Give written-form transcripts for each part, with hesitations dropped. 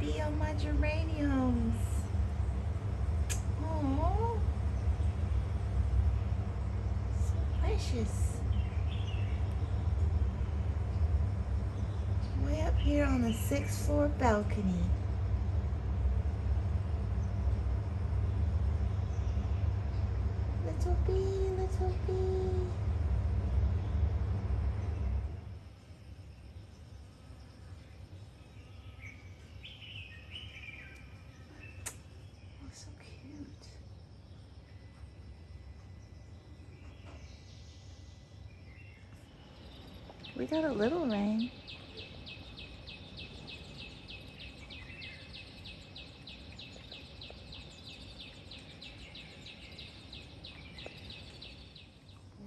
pee on my geraniums. Oh, so precious. Way up here on the 6th floor balcony. Little bee, little bee. Oh, so cute. We got a little rain.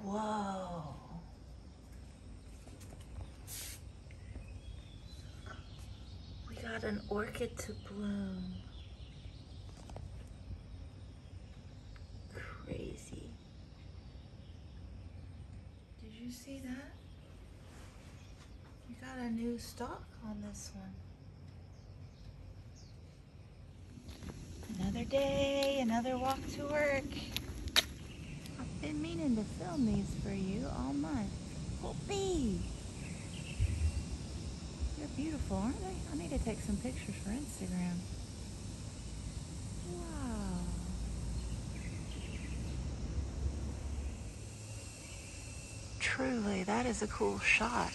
Whoa. We got an orchid to bloom. Crazy. Did you see that? We got a new stalk on this one. Another day, another walk to work. I've been meaning to film these for you all month. Oh, bee! They're beautiful, aren't they? I need to take some pictures for Instagram. Wow. Truly, that is a cool shot.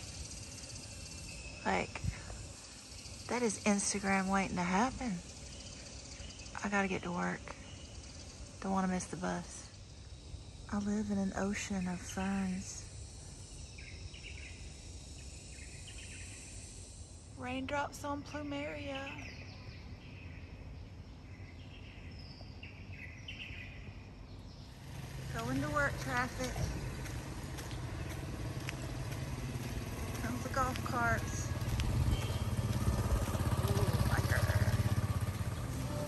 Like, that is Instagram waiting to happen. I gotta get to work. Don't want to miss the bus. I live in an ocean of ferns. Raindrops on plumeria. Going to work traffic. Comes the golf carts. Ooh, my God.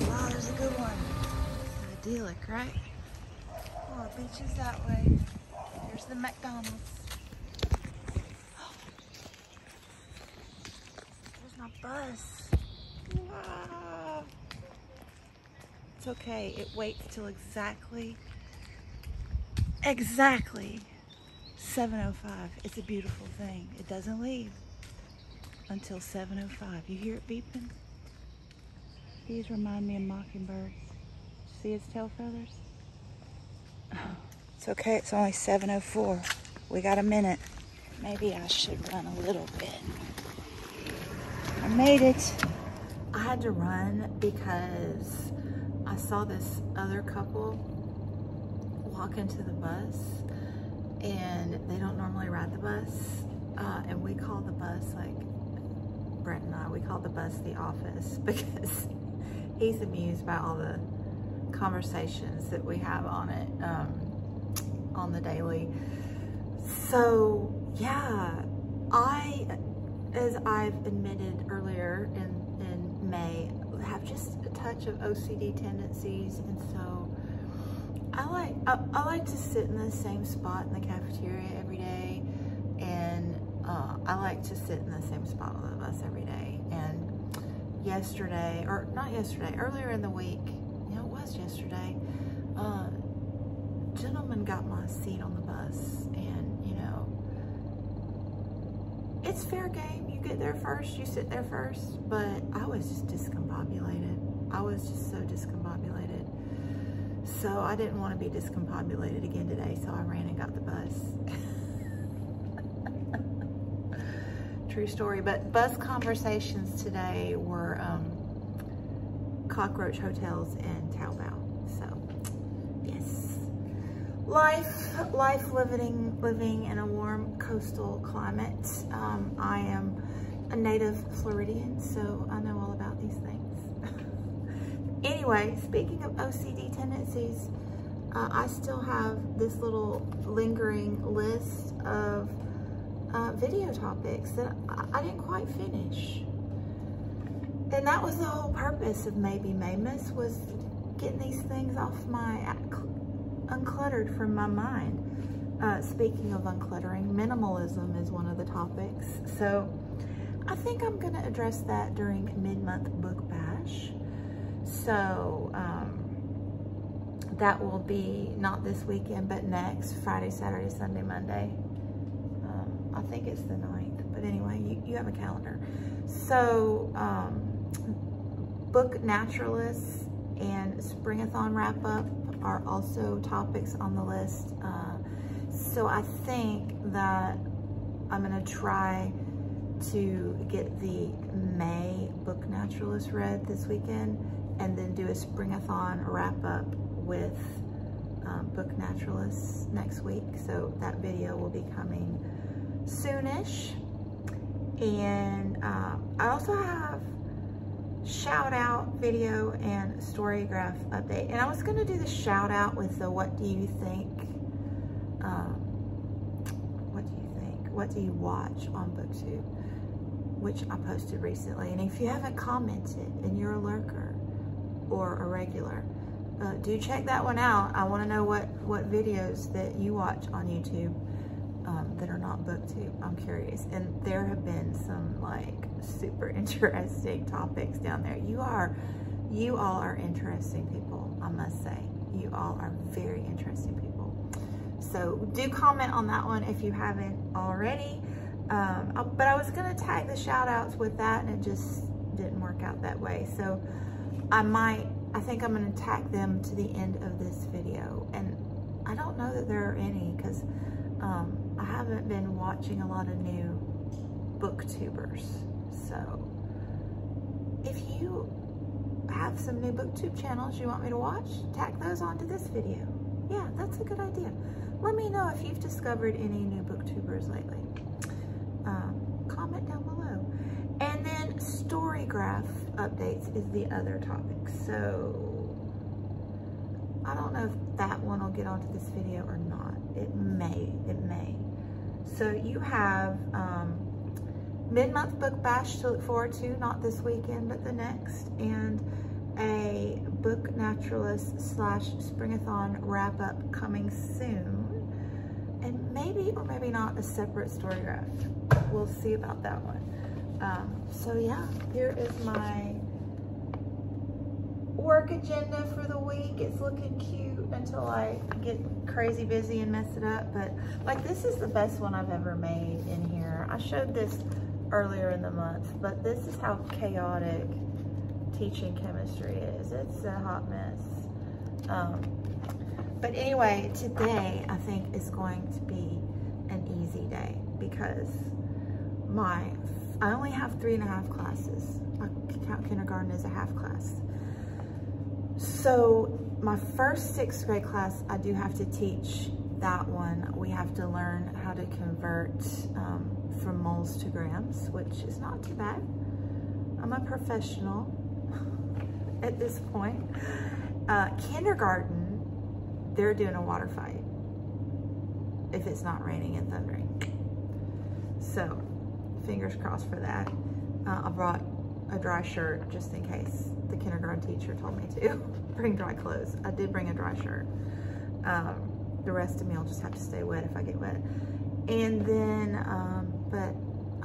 Wow, there's a good one. Idyllic, right? Oh, the beach is that way. There's the McDonald's. There's my bus. Wow. It's okay. It waits till exactly 7:05. It's a beautiful thing. It doesn't leave until 7:05. You hear it beeping? These remind me of mockingbirds. See its tail feathers? It's okay, it's only 7:04. We got a minute. Maybe I should run a little bit. I made it. I had to run because I saw this other couple walk into the bus, and they don't normally ride the bus. And we call the bus, like Brent and I, we call the bus the office because he's amused by all the conversations that we have on it on the daily. So yeah, as I've admitted earlier in May, have just a touch of OCD tendencies, and so I like to sit in the same spot in the cafeteria every day, and I like to sit in the same spot on the bus every day. And yesterday, or not yesterday, earlier in the week, yesterday, gentleman got my seat on the bus, and you know, it's fair game. You get there first, you sit there first, but I was just discombobulated. I was just so discombobulated. So I didn't want to be discombobulated again today, so I ran and got the bus. True story. But bus conversations today were cockroach hotels and Taobao. So yes, life living in a warm coastal climate. I am a native Floridian, so I know all about these things. Anyway, speaking of OCD tendencies, I still have this little lingering list of video topics that I didn't quite finish. And that was the whole purpose of Maybe Mamus, was getting these things off my, uncluttered from my mind. Speaking of uncluttering, minimalism is one of the topics. So I think I'm gonna address that during mid-month book bash. So that will be not this weekend, but next Friday, Saturday, Sunday, Monday. I think it's the 9th, but anyway, you have a calendar. So book naturalists and springathon wrap up are also topics on the list. So I think that I'm gonna try to get the May book naturalist read this weekend, and then do a springathon wrap up with book naturalists next week. So that video will be coming soonish. And I also have shout out video and storygraph update. And I was gonna do the shout out with the what do you think? What do you watch on BookTube? Which I posted recently. And if you haven't commented and you're a lurker or a regular, do check that one out. I want to know what videos that you watch on YouTube that are not BookTube. I'm curious. And there have been some like super interesting topics down there. You all are interesting people, I must say. You all are very interesting people. So do comment on that one if you haven't already. But I was gonna tag the shout outs with that, and it just didn't work out that way. So I think I'm gonna tag them to the end of this video. And I don't know that there are any, because I haven't been watching a lot of new booktubers. So if you have some new booktube channels you want me to watch, tag those onto this video. Yeah, that's a good idea. Let me know if you've discovered any new booktubers lately. Comment down below. And then storygraph updates is the other topic. So I don't know if that one will get onto this video or not. It may. So you have mid-month book bash to look forward to, not this weekend, but the next, and a book naturalist / springathon wrap up coming soon. And maybe or maybe not a separate storygraph. We'll see about that one. So yeah, here is my work agenda for the week. It's looking cute until I get crazy busy and mess it up. But like, this is the best one I've ever made in here. I showed this earlier in the month, but this is how chaotic teaching chemistry is. It's a hot mess. But anyway, today I think is going to be an easy day because I only have 3.5 classes. I count kindergarten as a half class. So my first 6th grade class, I do have to teach that one. We have to learn how to convert from moles to grams, which is not too bad. I'm a professional at this point. Kindergarten, they're doing a water fight if it's not raining and thundering. So fingers crossed for that. I brought a dry shirt just in case the kindergarten teacher told me to bring dry clothes. I did bring a dry shirt. The rest of me will just have to stay wet if I get wet. And then, but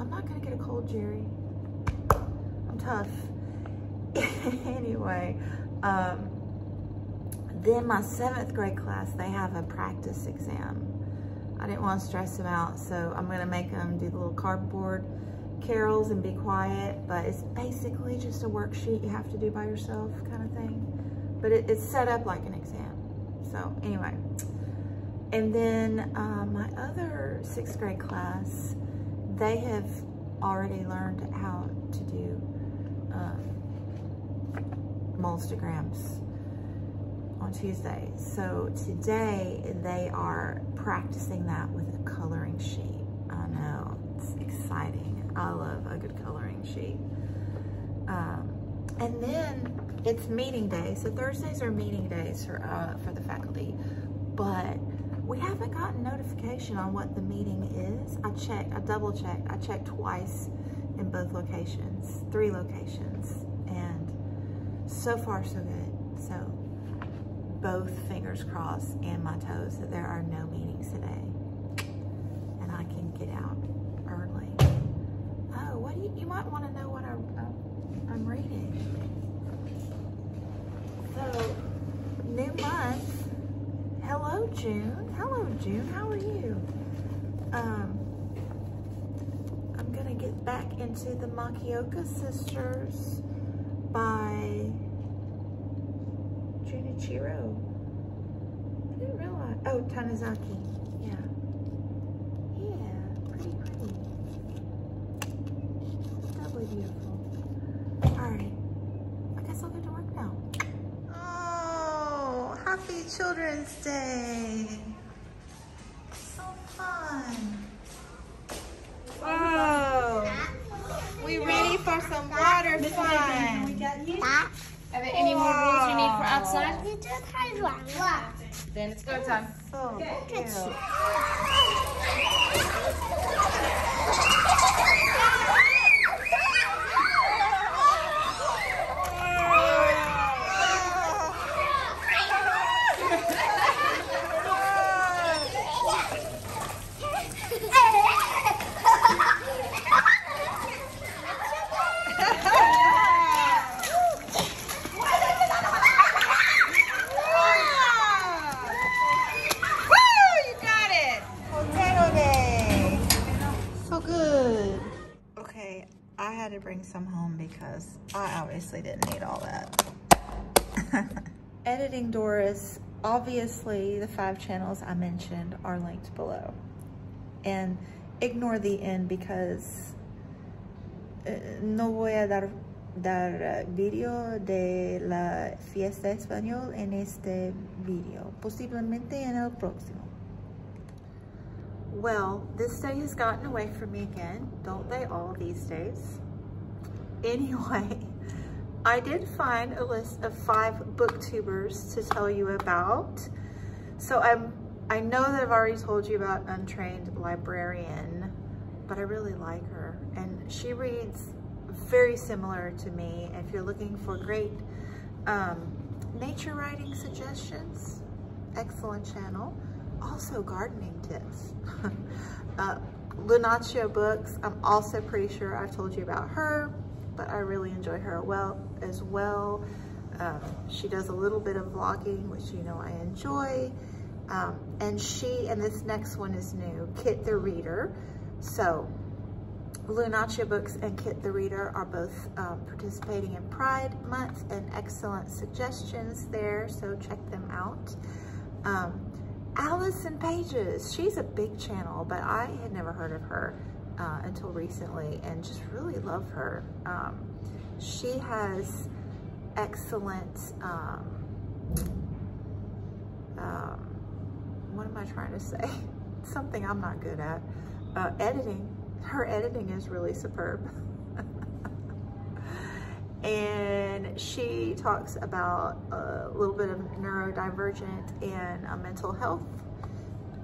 I'm not gonna get a cold, Jerry. I'm tough. Anyway, then my 7th grade class, they have a practice exam. I didn't want to stress them out, so I'm gonna make them do the little cardboard carols and be quiet, but it's basically just a worksheet you have to do by yourself kind of thing. But it's set up like an exam. So anyway, and then my other 6th grade class, they have already learned how to do moles to grams on Tuesday. So today they are practicing that with a coloring sheet. I know, it's exciting. I love a good coloring sheet. And then it's meeting day. So Thursdays are meeting days for the faculty, but we haven't gotten notification on what the meeting is. I double checked. I checked twice in both locations, 3 locations, and so far so good. So both fingers crossed and my toes that there are no meetings today and I can get out early. Oh, what do you might want to know what I'm reading. So, new month. Hello, June. Hello, June. How are you? I'm gonna get back into the Makioka Sisters by Junichiro. I didn't realize. Oh, Tanizaki. Yeah. Yeah, pretty. Doubly beautiful. All right. I guess I'll get to work now. Oh, happy Children's Day. So fun. Whoa. We ready for some water fun? Are there any more rules you need for outside? Then it's go time. So cute. To bring some home because I obviously didn't need all that. Editing Doris, obviously the 5 channels I mentioned are linked below. And ignore the end because no voy a dar video de la fiesta español en este video, posiblemente en el próximo. Well, this day has gotten away from me again. Don't they all these days? Anyway, I did find a list of 5 booktubers to tell you about. So I know that I've already told you about Untrained Librarian, but I really like her. And she reads very similar to me. If you're looking for great nature writing suggestions, excellent channel. Also gardening tips. Lunacia Books, I'm also pretty sure I've told you about her, but I really enjoy her as well. She does a little bit of vlogging, which you know I enjoy. And this next one is new, Kit the Reader. So Lunacia Books and Kit the Reader are both participating in Pride Month and excellent suggestions there, so check them out. Allison Paige, she's a big channel, but I had never heard of her until recently and just really love her. She has excellent, what am I trying to say? Something I'm not good at. Editing. Her editing is really superb. And she talks about a little bit of neurodivergent and mental health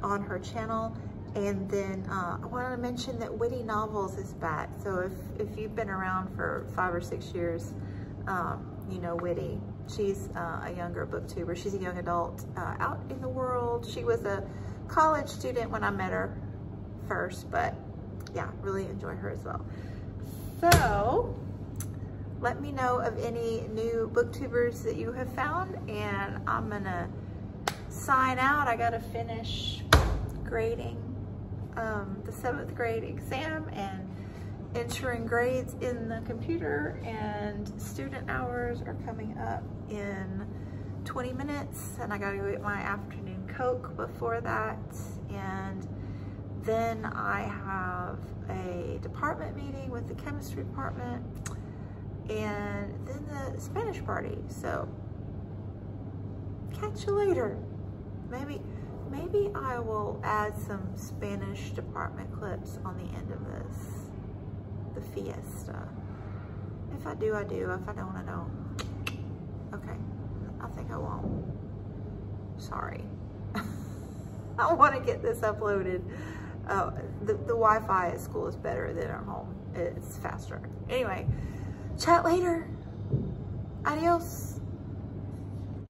on her channel. And then I wanted to mention that Whitty Novels is back. So if you've been around for 5 or 6 years, you know Whitty. She's a younger booktuber. She's a young adult out in the world. She was a college student when I met her first, but yeah, really enjoy her as well. So let me know of any new booktubers that you have found, and I'm gonna sign out. I gotta finish grading the 7th grade exam and entering grades in the computer, and student hours are coming up in 20 minutes, and I gotta go get my afternoon Coke before that, and then I have a department meeting with the chemistry department, and then the Spanish party. So catch you later. Maybe I will add some Spanish department clips on the end of this, the fiesta. If I do, I do. If I don't, I don't. Okay, I think I won't. Sorry. I want to get this uploaded. The Wi-Fi at school is better than at home. It's faster. Anyway, chat later. Adios.